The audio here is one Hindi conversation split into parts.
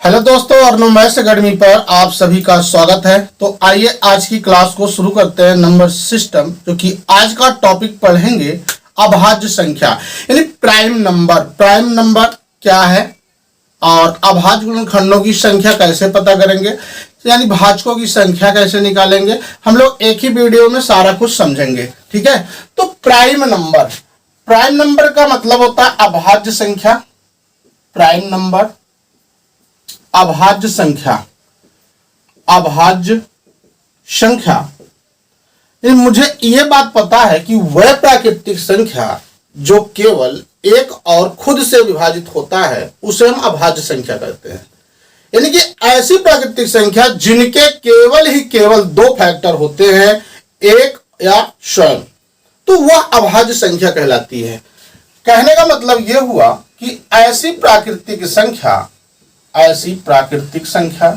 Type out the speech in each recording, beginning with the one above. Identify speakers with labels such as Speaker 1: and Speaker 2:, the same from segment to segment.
Speaker 1: हेलो दोस्तों, अर्णव मैथ्स एकेडमी पर आप सभी का स्वागत है। तो आइए आज की क्लास को शुरू करते हैं। नंबर सिस्टम, जो कि आज का टॉपिक पढ़ेंगे अभाज्य संख्या यानी प्राइम नंबर। प्राइम नंबर क्या है और अभाज्य गुणनखंडों की संख्या कैसे पता करेंगे, यानी भाजकों की संख्या कैसे निकालेंगे, हम लोग एक ही वीडियो में सारा कुछ समझेंगे। ठीक है, तो प्राइम नंबर, प्राइम नंबर का मतलब होता है अभाज्य संख्या। प्राइम नंबर अभाज्य संख्या, अभाज्य संख्या। मुझे यह बात पता है कि वह प्राकृतिक संख्या जो केवल एक और खुद से विभाजित होता है उसे हम अभाज्य संख्या कहते हैं। यानी कि ऐसी प्राकृतिक संख्या जिनके केवल दो फैक्टर होते हैं, एक या स्वयं, तो वह अभाज्य संख्या कहलाती है। कहने का मतलब यह हुआ कि ऐसी प्राकृतिक संख्या,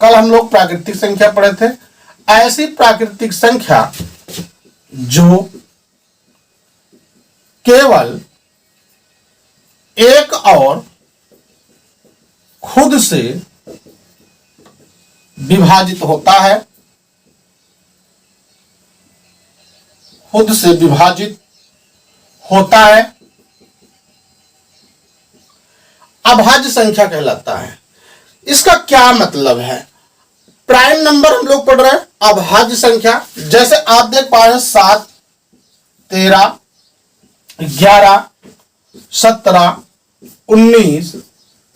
Speaker 1: कल हम लोग प्राकृतिक संख्या पढ़े थे, ऐसी प्राकृतिक संख्या जो केवल एक और खुद से विभाजित होता है, खुद से विभाजित होता है, अभाज्य संख्या कहलाता है। इसका क्या मतलब है? प्राइम नंबर हम लोग पढ़ रहे हैं, अभाज्य संख्या जैसे आप देख पा रहे हैं 7, 13, 11, 17, 19,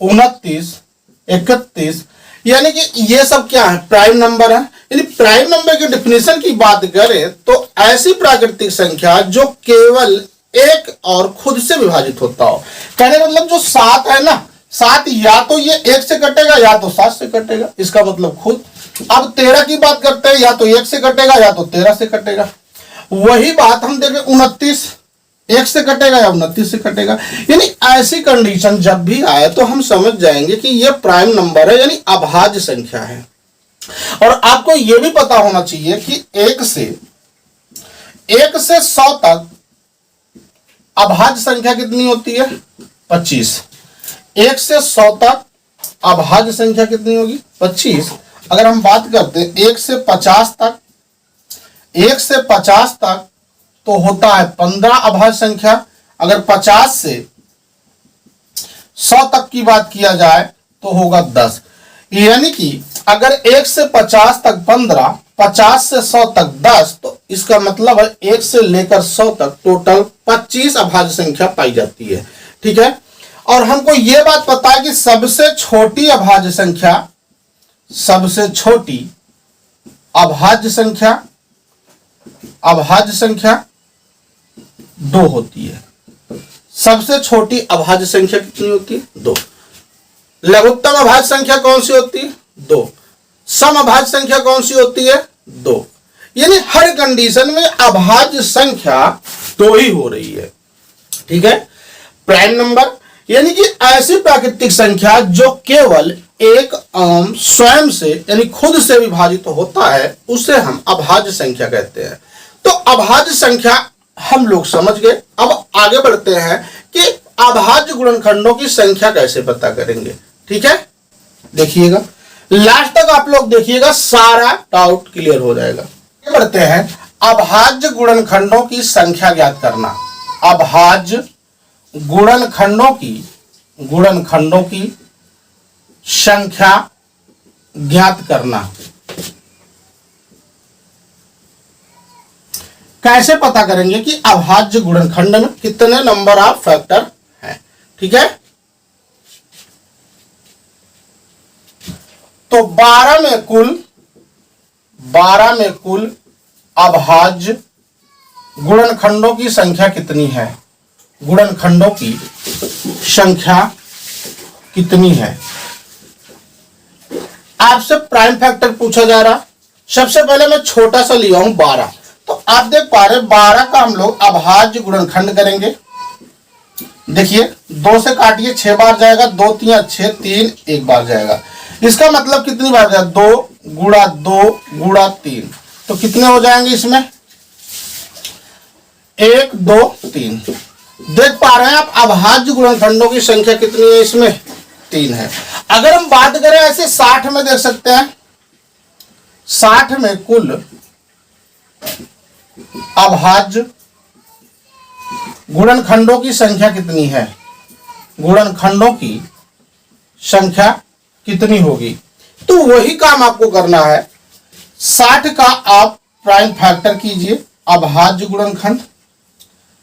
Speaker 1: 29, 31, यानी कि ये सब क्या है? प्राइम नंबर है। यानी प्राइम नंबर की डेफिनेशन की बात करें तो ऐसी प्राकृतिक संख्या जो केवल एक और खुद से विभाजित होता हो। कहने का मतलब जो 7 है ना, 7 या तो ये 1 से कटेगा या तो 7 से कटेगा, इसका मतलब खुद। अब 13 की बात करते हैं, या तो 1 से कटेगा या तो 13 से कटेगा। वही बात हम देखें 29, 1 से कटेगा या 29 से कटेगा। यानी ऐसी कंडीशन जब भी आए तो हम समझ जाएंगे कि ये प्राइम नंबर है, यानी अभाज्य संख्या है। और आपको यह भी पता होना चाहिए कि 1 से 100 तक अभाज्य संख्या कितनी होती है? 25। 1 से 100 तक अभाज्य संख्या कितनी होगी? 25। अगर हम बात करते हैं 1 से 50 तक, 1 से 50 तक तो होता है 15 अभाज्य संख्या। अगर 50 से 100 तक की बात किया जाए तो होगा 10। यानी कि अगर 1 से 50 तक 15, 50 से 100 तक 10, तो इसका मतलब है 1 से लेकर 100 तक टोटल 25 अभाज्य संख्या पाई जाती है। ठीक है, और हमको यह बात पता है कि सबसे छोटी अभाज्य संख्या, सबसे छोटी अभाज्य संख्या 2 होती है। सबसे छोटी अभाज्य संख्या कितनी होती है? 2। लघुत्तम अभाज्य संख्या कौन सी होती है? 2। सम अभाज्य संख्या कौन सी होती है? 2। यानी हर कंडीशन में अभाज्य संख्या 2 ही हो रही है। ठीक है, प्राइम नंबर यानी कि ऐसी प्राकृतिक संख्या जो केवल एक स्वयं से यानी खुद से विभाजित होता है उसे हम अभाज्य संख्या कहते हैं। तो अभाज्य संख्या हम लोग समझ गए। अब आगे बढ़ते हैं कि अभाज्य गुणनखंडों की संख्या कैसे पता करेंगे। ठीक है, देखिएगा, लास्ट तक आप लोग देखिएगा, सारा डाउट क्लियर हो जाएगा। बढ़ते हैं, अभाज्य गुणनखंडों की संख्या ज्ञात करना। अभाज्य गुणनखंडों की संख्या ज्ञात करना। कैसे पता करेंगे कि अभाज्य गुणनखंड में कितने नंबर ऑफ फैक्टर हैं? ठीक है, तो 12 में कुल अभाज्य गुणनखंडों की संख्या कितनी है? गुणनखंडों की संख्या कितनी है? आपसे प्राइम फैक्टर पूछा जा रहा। सबसे पहले मैं छोटा सा लिया हूं 12। तो आप देख पा रहे 12 का हम लोग अभाज्य गुणनखंड करेंगे। देखिए, 2 से काटिए, 6 बार जाएगा, 2 3 6, 3 1 बार जाएगा। इसका मतलब कितनी बार जाएगा? 2 गुणा 2 गुणा 3, तो कितने हो जाएंगे इसमें? 1 2 3। देख पा रहे हैं आप अभाज्य गुणनखंडों की संख्या कितनी है इसमें? 3 है। अगर हम बात करें ऐसे 60 में, देख सकते हैं 60 में कुल अभाज्य गुणनखंडों की संख्या कितनी है, गुणनखंडों की संख्या कितनी होगी। तो वही काम आपको करना है, 60 का आप प्राइम फैक्टर कीजिए, अभाज्य गुणनखंड।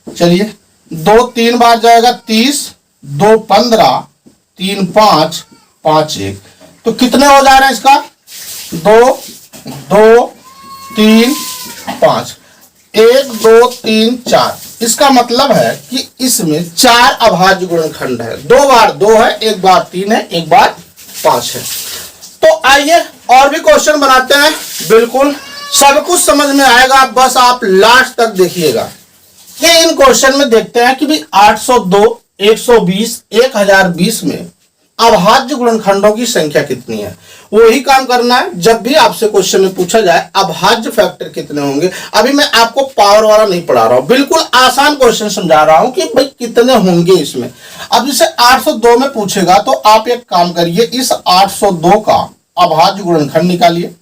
Speaker 1: चलिए 2 3 बार जाएगा 30, 2 15, 3 5, 5 1, तो कितने हो जा रहे हैं इसका, 2 2 3 5, 1 2 3 4। इसका मतलब है कि इसमें 4 अभाज्य गुणनखंड है, 2 बार 2 है, 1 बार 3 है, 1 बार 5 है। तो आइए और भी क्वेश्चन बनाते हैं, बिल्कुल सब कुछ समझ में आएगा, बस आप लास्ट तक देखिएगा। ये इन क्वेश्चन में देखते हैं कि भी 802, 120, 1020 में अभाज्य गुणनखंडों की संख्या कितनी है। वही काम करना है जब भी आपसे क्वेश्चन में पूछा जाए अभाज्य फैक्टर कितने होंगे। अभी मैं आपको पावर वाला नहीं पढ़ा रहा हूं, बिल्कुल आसान क्वेश्चन समझा रहा हूं कि भाई कितने होंगे इसमें। अब जैसे 802 में पूछेगा तो आप एक काम करिए, इस 802 का अभाज्य गुणनखंड निकालिए,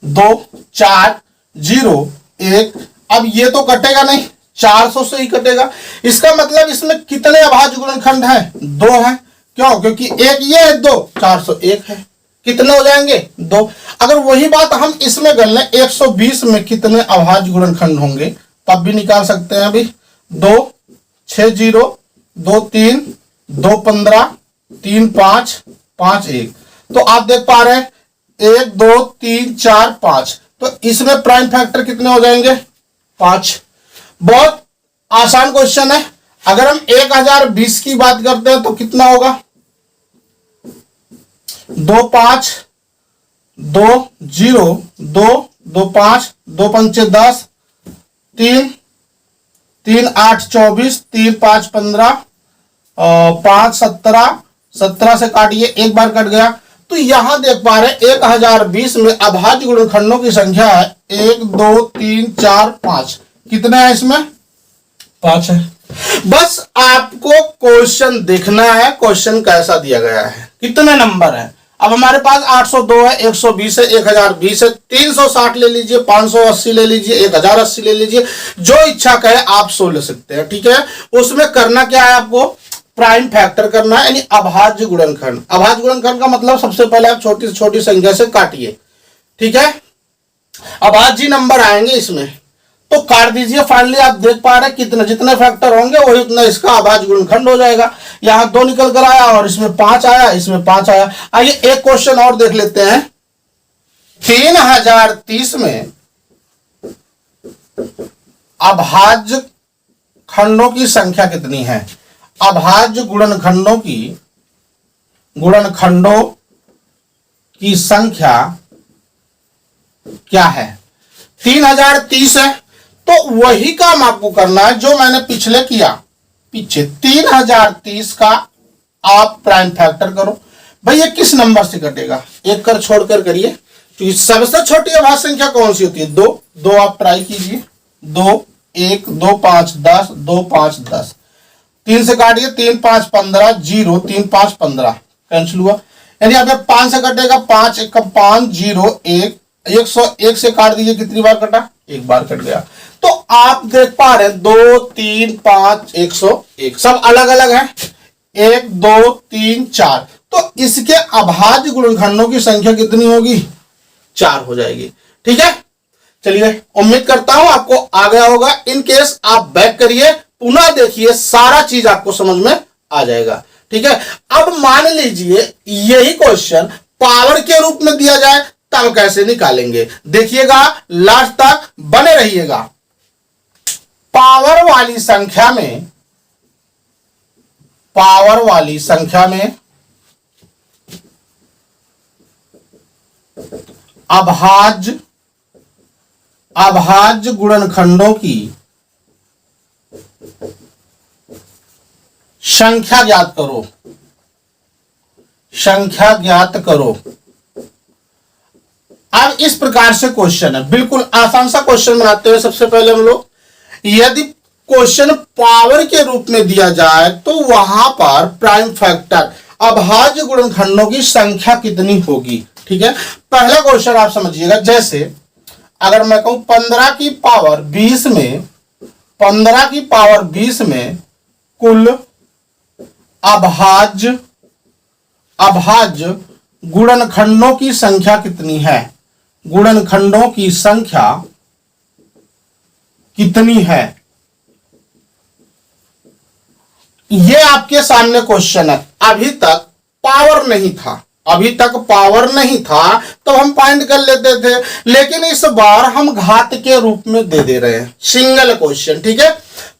Speaker 1: 2 4 0 1। अब ये तो कटेगा नहीं, 400 से ही कटेगा। इसका मतलब इसमें कितने अभाज्य गुणनखंड हैं, 2 हैं। क्यों, क्योंकि एक ये है 2, 401 है। कितने हो जाएंगे, 2। अगर वही बात हम इसमें कर लें, 120 में कितने अभाज्य गुणनखंड होंगे, तब भी निकाल सकते हैं। अभी 2 6 0 2 3 2 15 3 5 5 1, तो आप देख पा रहे हैं 1 2 3 4 5, तो इसमें प्राइम फैक्टर कितने हो जाएंगे, 5। बहुत आसान क्वेश्चन है। अगर हम 1020 की बात करते हैं तो कितना होगा, 2 5 2 0 2 2 5 2 5 10 3 3 8 24 3 5 15 5 17 17 से काटिए, एक बार कट गया। तो यहां देख पा रहे 1020 में अभाज्य गुणनखंडों की संख्या है 1 2 3 4 5। कितने हैं इसमें, 5 है। बस आपको क्वेश्चन देखना है, क्वेश्चन कैसा दिया गया है, कितने नंबर है। अब हमारे पास 802 है, 120 है, 1020 है, 360 ले लीजिए, 580 ले लीजिए, 1080 ले लीजिए, जो इच्छा कहे आप सो ले सकते हैं। ठीक है, उसमें करना क्या है, आपको प्राइम फैक्टर करना है, यानी अभाज्य गुणनखंड। अभाज्य गुणनखंड का मतलब सबसे पहले आप छोटी से छोटी संख्या से काटिए। ठीक है, अभाज्य नंबर आएंगे इसमें, तो काट दीजिए। फाइनली आप देख पा रहे हैं कितने, जितने फैक्टर होंगे वही उतना इसका अभाज्य गुणनखंड हो जाएगा। यहां 2 निकल कर आया और इसमें 5 आया, इसमें 5 आया। आइए एक क्वेश्चन और देख लेते हैं। 3030 में अभाज्य खंडों की संख्या कितनी है, अभाज्य गुणनखंडों की संख्या क्या है। 3030 है, तो वही काम आपको करना है जो मैंने पिछले किया। पीछे 3030 का आप प्राइम फैक्टर करो। भाई ये किस नंबर से कटेगा, एक कर छोड़कर करिए, क्योंकि सबसे छोटी अभाज्य संख्या कौन सी होती है, 2। 2 आप ट्राई कीजिए, 2 1 2 5 10 2 5 10, 3 से काटिए, 3 5 15 0 3 5 15 कैंसिल हुआ, यानी आप 5 से कटेगा, 5 1 5 0 1 101 से काट दीजिए, कितनी बार कटा, एक बार कट गया। तो आप देख पा रहे हैं 2 3 5 101 सब अलग अलग है, 1 2 3 4, तो इसके अभाज्य गुणनखंडों की संख्या कितनी होगी, 4 हो जाएगी। ठीक है, चलिए उम्मीद करता हूं आपको आ गया होगा। इन केस आप बैक करिए, पुनः देखिए, सारा चीज आपको समझ में आ जाएगा। ठीक है, अब मान लीजिए यही क्वेश्चन पावर के रूप में दिया जाए, तब कैसे निकालेंगे, देखिएगा, लास्ट तक बने रहिएगा। पावर वाली संख्या में अभाज्य गुणनखंडों की संख्या ज्ञात करो। अब इस प्रकार से क्वेश्चन है, बिल्कुल आसान सा क्वेश्चन बनाते हैं। सबसे पहले हम लोग, यदि क्वेश्चन पावर के रूप में दिया जाए तो वहां पर प्राइम फैक्टर अभाज्य गुणनखंडों की संख्या कितनी होगी। ठीक है, पहला क्वेश्चन आप समझिएगा। जैसे अगर मैं कहूं 15 की पावर 20 में, 15 की पावर 20 में कुल अभाज्य गुणनखंडों की संख्या कितनी है, गुणनखंडों की संख्या कितनी है, ये आपके सामने क्वेश्चन है। अभी तक पावर नहीं था, अभी तक पावर नहीं था तो हम फाइंड कर लेते थे, लेकिन इस बार हम घात के रूप में दे रहे हैं, सिंगल क्वेश्चन। ठीक है,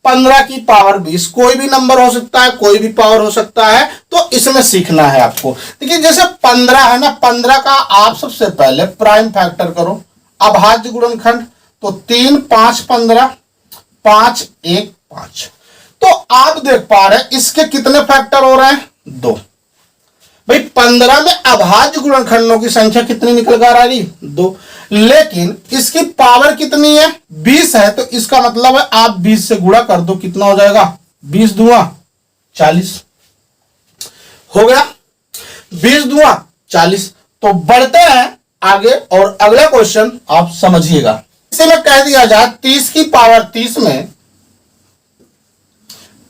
Speaker 1: 15 की पावर 20 कोई भी नंबर हो सकता है, कोई भी पावर हो सकता है, तो इसमें सीखना है आपको। देखिए जैसे 15 है ना, 15 का आप सबसे पहले प्राइम फैक्टर करो, अभाज्य गुणनखंड, तो 3 5 15, 5 1 5। तो आप देख पा रहे हैं इसके कितने फैक्टर हो रहे हैं, 2। भाई 15 में अभाज्य गुणनखंडों की संख्या कितनी निकल कर आ रही, 2। लेकिन इसकी पावर कितनी है, 20 है, तो इसका मतलब है आप 20 से गुणा कर दो, कितना हो जाएगा, 20 दूना 40 हो गया, 20 दूना 40। तो बढ़ते हैं आगे और अगला क्वेश्चन आप समझिएगा। इसे में कह दिया जाए 30 की पावर 30 में,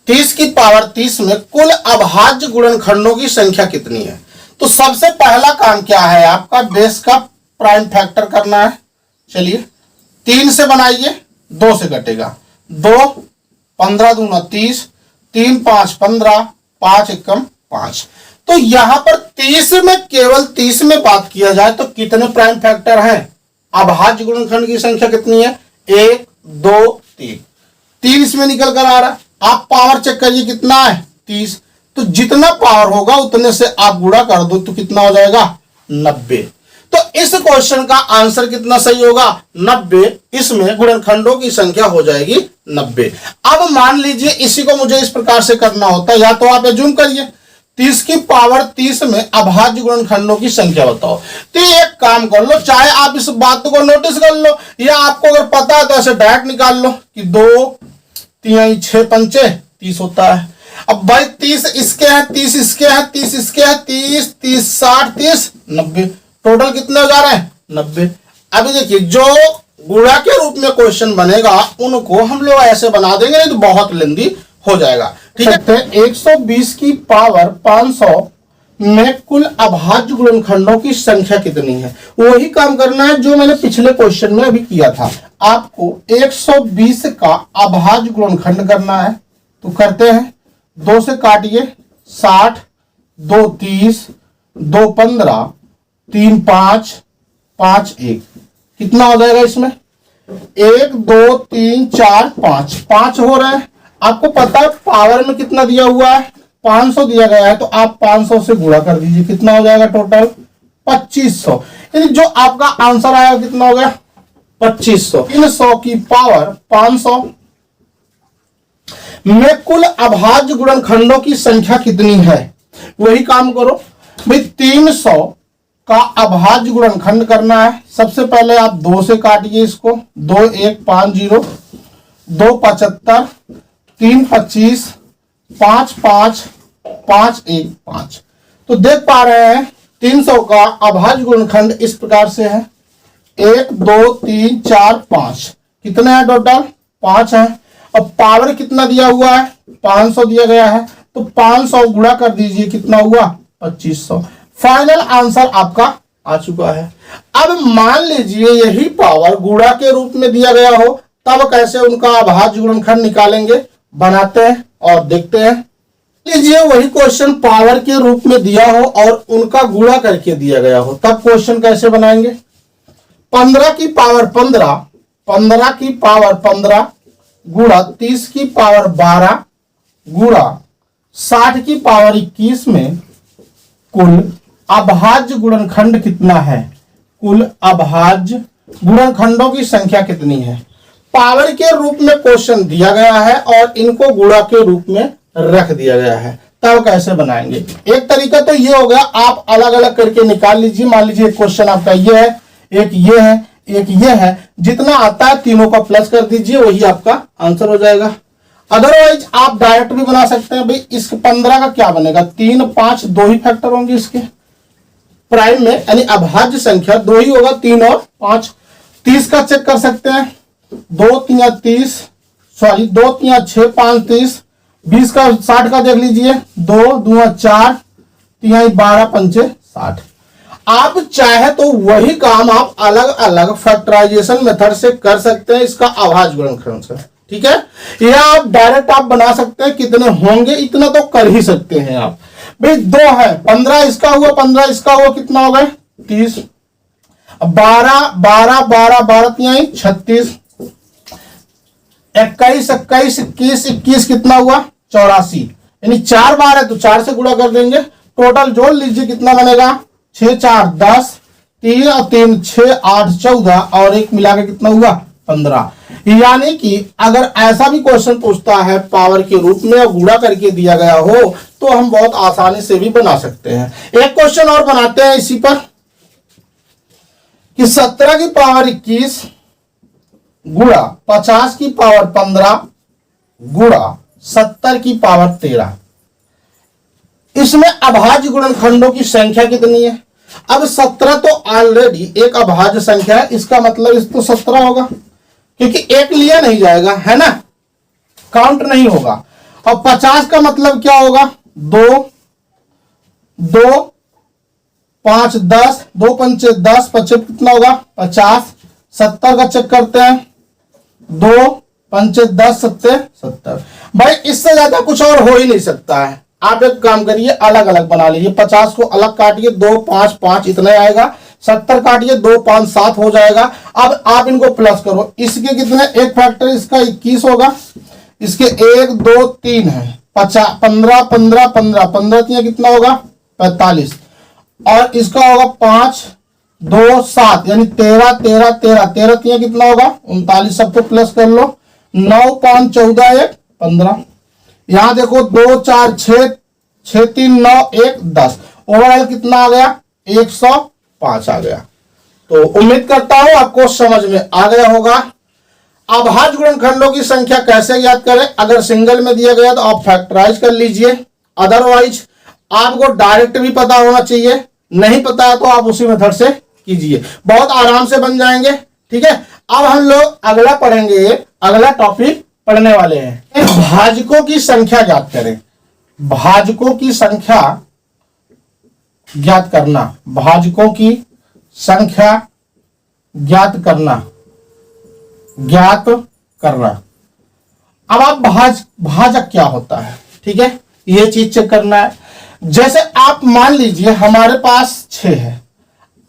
Speaker 1: 30 की पावर 30 में कुल अभाज्य गुणनखंडों की संख्या कितनी है। तो सबसे पहला काम क्या है आपका, बेस का प्राइम फैक्टर करना है। चलिए 3 से बनाइए, 2 से कटेगा, 2 15 दूना 30, 3 5 15, 5 एकम 5। तो यहां पर 30 में, केवल 30 में बात किया जाए तो कितने प्राइम फैक्टर हैं, अभाज्य गुणनखंड की संख्या कितनी है, 1 2 3, 3 इसमें निकल कर आ रहा है। आप पावर चेक करिए कितना है, 30। तो जितना पावर होगा उतने से आप गुणा कर दो, तो कितना हो जाएगा, 90। तो इस क्वेश्चन का आंसर कितना सही होगा, 90। इसमें गुणनखंडों की संख्या हो जाएगी 90। अब मान लीजिए इसी को मुझे इस प्रकार से करना होता, या तो आप एज्यूम करिए 30 की पावर 30 में अभाज्य गुणनखंडों की संख्या बताओ। तो एक काम कर लो, चाहे आप इस बात को नोटिस कर लो, या आपको अगर पता है तो ऐसे डायरेक्ट निकाल लो कि 2 3 6 5 30 होता है। अब भाई 30 इसके हैं, 30 इसके हैं, 30 इसके हैं, 30 30 60 30 90, टोटल कितने हो जा रहे हैं, 90। अभी देखिए जो गुणा के रूप में क्वेश्चन बनेगा उनको हम लोग ऐसे बना देंगे, नहीं तो बहुत लेंदी हो जाएगा। ठीक है, 120 की पावर 500 में कुल अभाज्य गुणनखंडों की संख्या कितनी है। वही काम करना है जो मैंने पिछले क्वेश्चन में अभी किया था। आपको 120 का अभाज्य गुणनखंड करना है, तो करते हैं, 2 से काटिए, 60, 2 30, 2 15, 3 5, 5 1, कितना हो जाएगा इसमें, 1 2 3 4 5, 5 हो रहा है। आपको पता है पावर में कितना दिया हुआ है, 500 दिया गया है, तो आप 500 से गुणा कर दीजिए, कितना हो जाएगा टोटल 2500। यानी जो आपका आंसर आया कितना हो गया, 2500। 300 की पावर 500 में कुल अभाज्य गुणनखंडों की संख्या कितनी है। वही काम करो भाई, 300 का अभाज्य गुणनखंड करना है। सबसे पहले आप 2 से काटिए इसको, 2 1 5 0, 2 75, 3 25, 5 5, 5 1 5। तो देख पा रहे हैं 300 का अभाज्य गुणनखंड इस प्रकार से है, 1 2 3 4 5, कितने हैं टोटल, 5 है। अब पावर कितना दिया हुआ है, 500 दिया गया है, तो 500 गुणा कर दीजिए, कितना हुआ 2500। फाइनल आंसर आपका आ चुका है। अब मान लीजिए यही पावर गुणा के रूप में दिया गया हो, तब कैसे उनका अभाज्य गुणनखंड निकालेंगे, बनाते हैं और देखते हैं। लीजिए वही क्वेश्चन पावर के रूप में दिया हो और उनका गुणा करके दिया गया हो, तब क्वेश्चन कैसे बनाएंगे। 15 की पावर 15, 15 की पावर 15 गुणा 30 की पावर 12 गुणा 60 की पावर 21 में कुल अभाज्य गुणनखंड कितना है, कुल अभाज्य गुणनखंडों की संख्या कितनी है। पावर के रूप में क्वेश्चन दिया गया है और इनको गुणा के रूप में रख दिया गया है, तब कैसे बनाएंगे। एक तरीका तो ये होगा, आप अलग अलग करके निकाल लीजिए। मान लीजिए क्वेश्चन आपका ये है, एक ये है, एक ये है, जितना आता है तीनों का प्लस कर दीजिए, वही आपका आंसर हो जाएगा। अदरवाइज आप डायरेक्ट भी बना सकते हैं। भाई इस 15 का क्या बनेगा, 3 5 दो ही फैक्टर होंगे इसके प्राइम में, यानी अभाज्य संख्या दो ही होगा, 3 और 5। 30 का चेक कर सकते हैं, 2 3 30, सॉरी 2 3 6 5 30। 20 का 60 का देख लीजिए, 2 2 4 3 12 5 60। आप चाहे तो वही काम आप अलग अलग फैक्टराइजेशन मेथड से कर सकते हैं इसका अभाज्य गुणनखंड से, ठीक है। या आप डायरेक्ट आप बना सकते हैं, कितने होंगे इतना तो कर ही सकते हैं आप। भाई 2 है, 15 इसका हुआ, 15 इसका हुआ, कितना हो गए 30। 12 12 12 12 3 36, 21 21 21 21 कितना हुआ 84, यानी 4 बार है तो 4 से गुणा कर देंगे। टोटल जोड़ लीजिए कितना बनेगा, 6 4 10, 3 और 3 6 8 14 और 1 मिला के कितना हुआ 15। यानी कि अगर ऐसा भी क्वेश्चन पूछता है पावर के रूप में और गुणा करके दिया गया हो तो हम बहुत आसानी से भी बना सकते हैं। एक क्वेश्चन और बनाते हैं इसी पर कि 17 की पावर 21 गुणा 50 की पावर 15 गुणा 70 की पावर 13। इसमें अभाज्य गुणनखंडों की संख्या कितनी है। अब 17 तो ऑलरेडी एक अभाज्य संख्या है, इसका मतलब इस तो 17 होगा, क्योंकि एक लिया नहीं जाएगा, है ना, काउंट नहीं होगा। और 50 का मतलब क्या होगा, 2 2 5 10, 2 5 10, 25 कितना होगा 50। 70 का चेक करते हैं, 2 5 10 7 70। भाई इससे ज्यादा कुछ और हो ही नहीं सकता है। आप एक काम करिए, अलग अलग बना लीजिए, 50 को अलग काटिए, 2 5 5 इतना आएगा, 70 काटिए, 2 5 7 हो जाएगा। अब आप इनको प्लस करो, इसके कितने, एक फैक्टर इसका 21 होगा, इसके 1 2 3 है, 50 15 15 15 15 3 कितना होगा 45, और इसका होगा 5 2 7, यानी 13 13 13 13 3 कितना होगा 39। सबको प्लस कर लो, 9 5 14 1 15। यहां देखो 2 4 6 6 3 9 1 10, ओवरऑल कितना आ गया 105 आ गया। तो उम्मीद करता हूं आपको समझ में आ गया होगा। अभाज्य गुणनखंडों की संख्या कैसे ज्ञात करें, अगर सिंगल में दिया गया तो आप फैक्टराइज कर लीजिए, अदरवाइज आपको डायरेक्ट भी पता होना चाहिए, नहीं पता है तो आप उसी मेथड से कीजिए, बहुत आराम से बन जाएंगे, ठीक है। अब हम लोग अगला पढ़ेंगे, अगला टॉपिक पढ़ने वाले हैं, भाजकों की संख्या ज्ञात करें। भाजकों की संख्या ज्ञात करना, भाजकों की संख्या ज्ञात करना, ज्ञात करना। अब आप भाजक क्या होता है, ठीक है, ये चीज चेक करना है। जैसे आप मान लीजिए हमारे पास 6 है,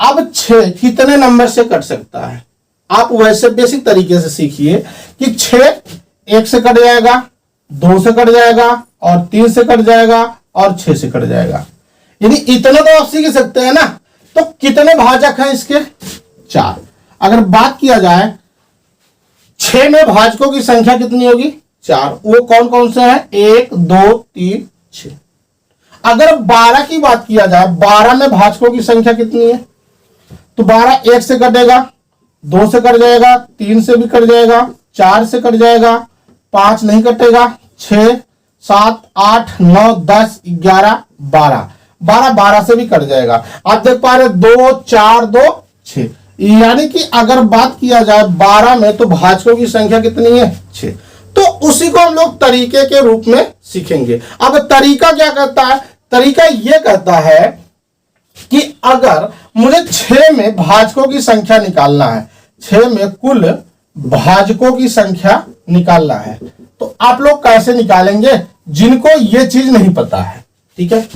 Speaker 1: अब 6 कितने नंबर से कट सकता है, आप वैसे बेसिक तरीके से सीखिए कि 6 1 से कट जाएगा, 2 से कट जाएगा, और 3 से कट जाएगा, और 6 से कट जाएगा, यानी इतना तो आप सीख सकते हैं ना। तो कितने भाजक हैं इसके, 4। अगर बात किया जाए 6 में भाजकों की संख्या कितनी होगी 4, वो कौन कौन से हैं 1 2 3 6। अगर 12 की बात किया जाए, 12 में भाजकों की संख्या कितनी है, तो 12 1 से कटेगा, 2 से कट जाएगा, 3 से भी कट जाएगा, 4 से कट जाएगा, 5 नहीं कटेगा, 6 7 8 9 10 11 12 12 से भी कट जाएगा। आप देख पा रहे 2 4 2 6, यानी कि अगर बात किया जाए 12 में तो भाजकों की संख्या कितनी है 6। तो उसी को हम लोग तरीके के रूप में सीखेंगे। अब तरीका क्या कहता है, तरीका यह कहता है कि अगर मुझे 6 में भाजकों की संख्या निकालना है, 6 में कुल भाजकों की संख्या निकालना है, तो आप लोग कैसे निकालेंगे, जिनको ये चीज नहीं पता है, ठीक है।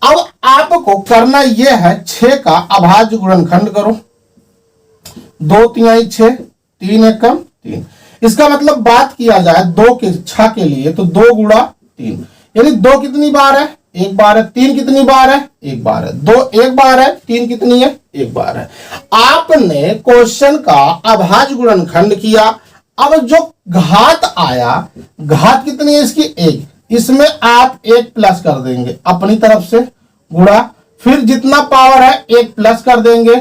Speaker 1: अब आपको करना यह है, 6 का अभाज्य गुणनखंड करो, 2 3 6 3 1 3। इसका मतलब बात किया जाए 2 के 6 के लिए तो 2 गुणा 3, यानी 2 कितनी बार है 1 बार है, 3 कितनी बार है 1 बार है, 2 1 बार है, 3 कितनी है 1 बार है। आपने क्वेश्चन का अभाज्य गुणनखंड किया, अब जो घात आया, घात कितनी है इसकी 1, इसमें आप 1 प्लस कर देंगे अपनी तरफ से, गुणा, फिर जितना पावर है 1 प्लस कर देंगे,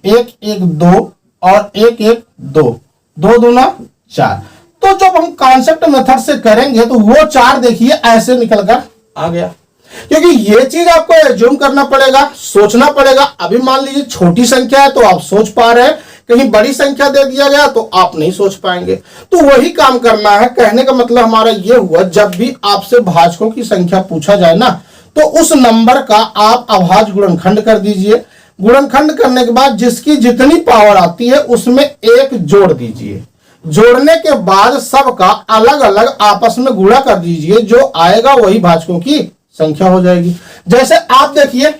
Speaker 1: 1 1 2 और 1 1 2, 2 दूना 4, तो जब हम कॉन्सेप्ट मेथड से करेंगे तो वो 4 देखिए ऐसे निकल कर आ गया, क्योंकि ये चीज आपको एज्यूम करना पड़ेगा, सोचना पड़ेगा। अभी मान लीजिए छोटी संख्या है तो आप सोच पा रहे हैं, कहीं बड़ी संख्या दे दिया गया तो आप नहीं सोच पाएंगे। तो वही काम करना है। कहने का मतलब हमारा ये हुआ, जब भी आपसे भाजकों की संख्या पूछा जाए ना, तो उस नंबर का आप अभाज्य गुणनखंड कर दीजिए। गुणनखंड करने के बाद जिसकी जितनी पावर आती है उसमें 1 जोड़ दीजिए। जोड़ने के बाद सबका अलग अलग आपस में गुणा कर दीजिए, जो आएगा वही भाजकों की संख्या हो जाएगी। जैसे आप देखिए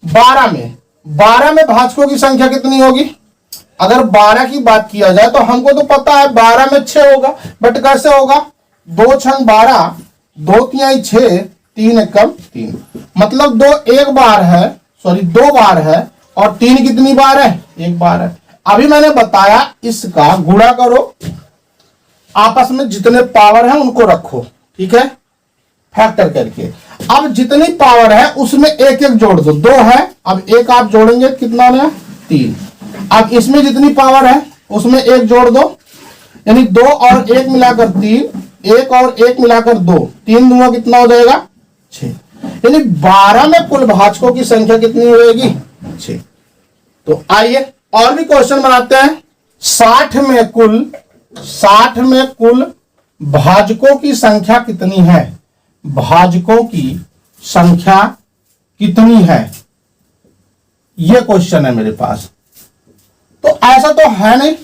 Speaker 1: 12 में भाजकों की संख्या कितनी होगी? अगर 12 की बात किया जाए तो हमको तो पता है 12 में 6 होगा, बट कैसे होगा? 2 छंग 12, 2 तिहाई 6, 3 एकम 3, मतलब 2 बार है और 3 कितनी बार है? 1 बार है। अभी मैंने बताया इसका गुणा करो, आपस में जितने पावर है उनको रखो, ठीक है, फैक्टर करके। अब जितनी पावर है उसमें 1 जोड़ दो। 2 है, अब 1 आप जोड़ेंगे कितना है? 3। अब इसमें जितनी पावर है उसमें 1 जोड़ दो, यानी 2 और 1 मिलाकर 3, 1 और 1 मिलाकर 2, 3 दूंगा कितना हो जाएगा? 6। यानी 12 में कुल भाजकों की संख्या कितनी होगी? 6। तो आइए और भी क्वेश्चन बनाते हैं। 60 में कुल भाजकों की संख्या कितनी है? भाजकों की संख्या कितनी है, यह क्वेश्चन है मेरे पास। तो ऐसा तो है नहीं,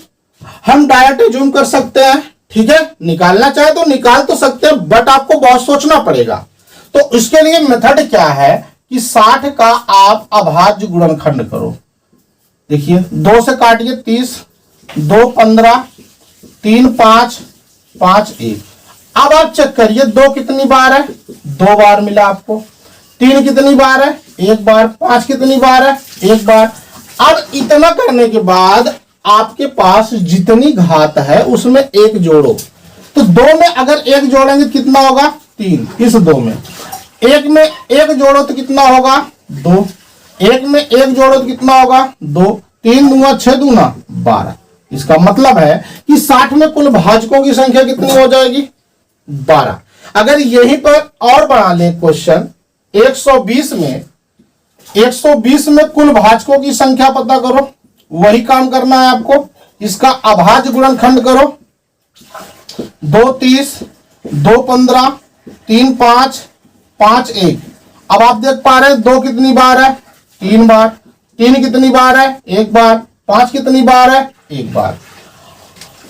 Speaker 1: हम डायरेक्ट जूम कर सकते हैं, ठीक है, निकालना चाहे तो निकाल तो सकते हैं, बट आपको बहुत सोचना पड़ेगा। तो इसके लिए मेथड क्या है कि 60 का आप अभाज्य गुणनखंड करो। देखिए 2 से काटिए 30, 2 15, 3 5, 5 1। अब आप चेक करिए 2 कितनी बार है? 2 बार मिला आपको। 3 कितनी बार है? 1 बार। 5 कितनी बार है? 1 बार। अब इतना करने के बाद आपके पास जितनी घात है उसमें 1 जोड़ो। तो 2 में अगर 1 जोड़ेंगे कितना होगा? 3। इस 2 में 1 में 1 जोड़ो तो कितना होगा? 2। 1 में 1 जोड़ो तो कितना होगा? 2। 3 दूंगा 6 दूंगा 12। इसका मतलब है कि 60 में कुल भाजकों की संख्या कितनी हो जाएगी? 12। अगर यहीं पर और बढ़ा ले क्वेश्चन, 120 में कुल भाजकों की संख्या पता करो। वही काम करना है आपको। इसका अभाज्य गुणनखंड करो। 2 30, 2 15, 3 5, 5 1। अब आप देख पा रहे हैं 2 कितनी बार है? 3 बार। 3 कितनी बार है? 1 बार। 5 कितनी बार है? 1 बार।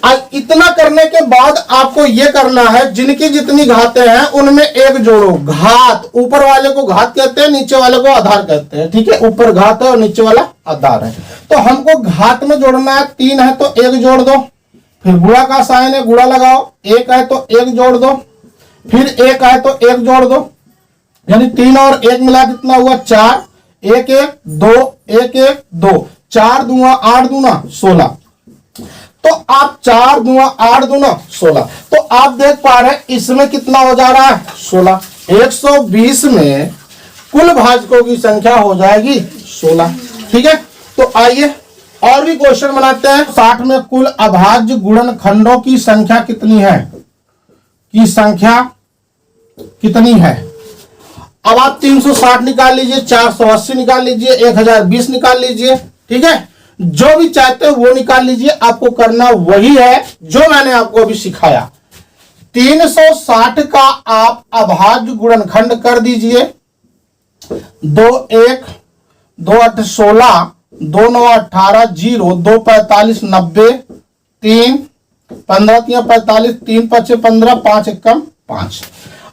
Speaker 1: अब इतना करने के बाद आपको यह करना है, जिनकी जितनी घातें हैं उनमें 1 जोड़ो। घात, ऊपर वाले को घात कहते हैं, नीचे वाले को आधार कहते हैं, ठीक है। ऊपर घात है और नीचे वाला आधार है। तो हमको घात में जोड़ना है। 3 है तो 1 जोड़ दो, फिर गुणा का साइन है, गुणा लगाओ। 1 है तो 1 जोड़ दो, फिर 1 है तो 1 जोड़ दो, यानी 3 और 1 मिला कितना हुआ? 4। 1 1 2, 1 1 2, 4 दूंगा 8 दूना 16। तो आप 4 दूना 8 दूना 16। तो आप देख पा रहे हैं इसमें कितना हो जा रहा है? 16। 120 में कुल भाजकों की संख्या हो जाएगी 16, ठीक है। तो आइए और भी क्वेश्चन बनाते हैं। 60 में कुल अभाज्य गुणनखंडों की संख्या कितनी है? अब आप 360 निकाल लीजिए, 480 निकाल लीजिए, 1020 निकाल लीजिए, ठीक है। जो भी चाहते हो वो निकाल लीजिए। आपको करना वही है जो मैंने आपको अभी सिखाया। 360 का आप अभाज्य गुणनखंड कर दीजिए। 2 1, 2 8 16, 2 9 18, 0 2 45 90, 3 15 3 45, 3 5 15, 5 1 5।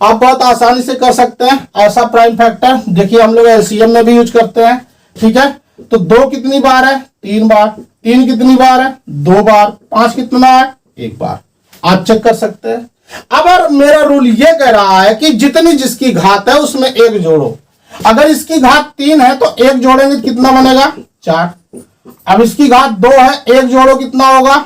Speaker 1: आप बहुत आसानी से कर सकते हैं ऐसा प्राइम फैक्टर। देखिए हम लोग एलसीएम में भी यूज करते हैं, ठीक है। तो 2 कितनी बार है? 3 बार। 3 कितनी बार है? 2 बार। 5 कितना है? 1 बार। आप चेक कर सकते हैं। अगर मेरा रूल ये कह रहा है कि जितनी जिसकी घात है उसमें 1 जोड़ो। अगर इसकी घात 3 है तो 1 जोड़ेंगे तो कितना बनेगा? 4। अब इसकी घात 2 है, 1 जोड़ो कितना होगा?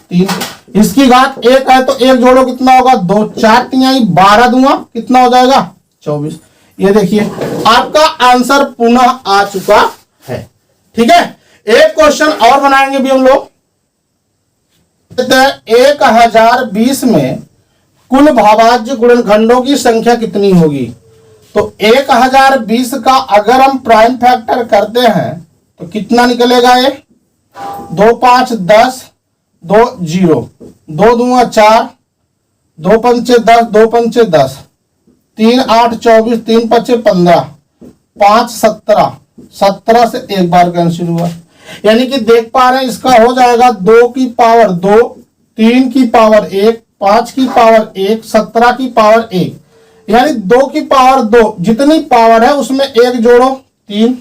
Speaker 1: 3। इसकी घात 1 है तो 1 जोड़ो कितना होगा? 2। 4 तिहाई 12 दूंगा कितना हो जाएगा? 24। ये देखिए आपका आंसर पुनः आ चुका है, ठीक है। एक क्वेश्चन और बनाएंगे भी हम लोग। 1020 में कुल भाज्य गुणनखंडों की संख्या कितनी होगी? तो 1020 का अगर हम प्राइम फैक्टर करते हैं तो कितना निकलेगा? ये 2 5 10, 2 0, 2 दूना 4, 2 पंचे 10, 2 पंचे 10, 3 8 24, 3 पचे 15, 5 17, 17 से एक बार कैंसिल हुआ, यानी कि देख पा रहे हैं इसका हो जाएगा 2 की पावर 2, 3 की पावर 1, 5 की पावर 1, 17 की पावर 1, यानी 2 की पावर 2 जितनी पावर है उसमें 1 जोड़ो 3,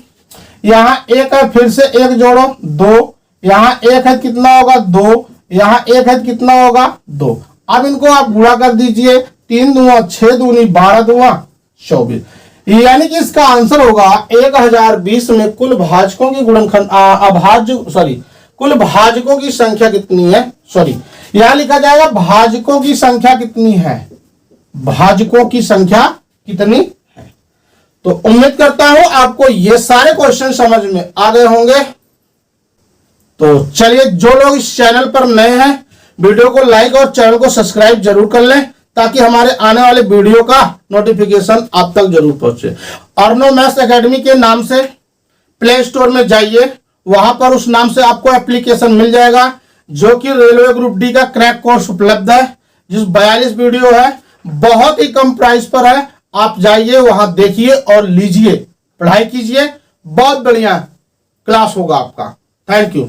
Speaker 1: यहाँ 1 है फिर से 1 जोड़ो 2, यहाँ 1 है कितना होगा 2, यहाँ 1 है कितना होगा 2। अब इनको आप गुणा कर दीजिए, 3 दूना 6 दूनी 12 दूना 24, यानी कि इसका आंसर होगा 1020 में कुल भाजकों की गुणनखंड कुल भाजकों की संख्या कितनी है? यहां लिखा जाएगा भाजकों की संख्या कितनी है, भाजकों की संख्या कितनी है। तो उम्मीद करता हूं आपको ये सारे क्वेश्चन समझ में आ गए होंगे। तो चलिए, जो लोग इस चैनल पर नए हैं वीडियो को लाइक और चैनल को सब्सक्राइब जरूर कर लें ताकि हमारे आने वाले वीडियो का नोटिफिकेशन आप तक जरूर पहुंचे। अर्नो मैथ्स एकेडमी के नाम से प्ले स्टोर में जाइए, वहां पर उस नाम से आपको एप्लीकेशन मिल जाएगा जो कि रेलवे ग्रुप डी का क्रैक कोर्स उपलब्ध है, जिस 42 वीडियो है, बहुत ही कम प्राइस पर है। आप जाइए वहां देखिए और लीजिए, पढ़ाई कीजिए, बहुत बढ़िया क्लास होगा आपका। Thank you.